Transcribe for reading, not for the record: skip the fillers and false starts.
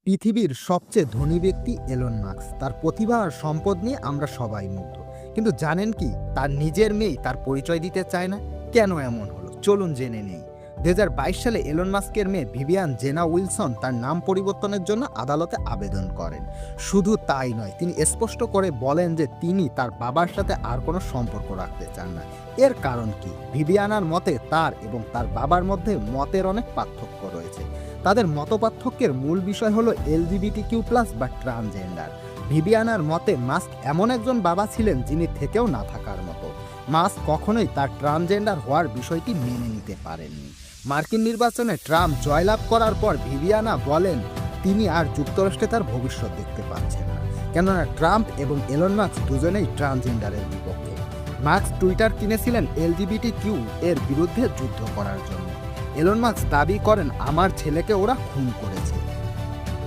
পৃথিবীর সবচেয়ে ধনী ব্যক্তি এলন মাস্ক। তার প্রতিভা আর সম্পদ নিয়ে আমরা সবাই মুগ্ধ। কিন্তু জানেন কি, তার নিজের মেয়ে তার পরিচয় দিতে চায় না। কেন এমন হলো চলুন জেনে নেই। ২০২২ সালে এলন মাস্কের মেয়ে ভিভিয়ান জেনা উইলসন তার নাম পরিবর্তনের জন্য আদালতে আবেদন করেন। শুধু তাই নয়, তিনি স্পষ্ট করে বলেন যে তিনি তার বাবার সাথে আর কোনো সম্পর্ক রাখতে চান না। এর কারণ কি? ভিভিয়ানার মতে তার এবং তার বাবার মধ্যে মতের অনেক পার্থক্য রয়েছে। তাদের মতপার্থক্যের মূল বিষয় হলো LGBTQ+ বা ট্রান্সজেন্ডার। ভিভিয়ানার মতে মাস্ক এমন একজন বাবা ছিলেন যিনি থেকেও না থাকার মতো। মাস্ক কখনোই তার ট্রান্সজেন্ডার হওয়ার বিষয়টি মেনে নিতে পারেননি। মার্কিন নির্বাচনে ট্রাম্প জয়লাভ করার পর ভিভিয়ানা বলেন তিনি আর যুক্তরাষ্ট্রে তার ভবিষ্যৎ দেখতে পাচ্ছেন না, কেননা ট্রাম্প এবং এলন মাস্ক দুজনেই ট্রান্সজেন্ডারের বিপক্ষে। মাস্ক টুইটার কিনেছিলেন LGBTQ এর বিরুদ্ধে যুদ্ধ করার জন্য। এলন মাস্ক দাবি করেন আমার ছেলেকে ওরা খুন করেছে।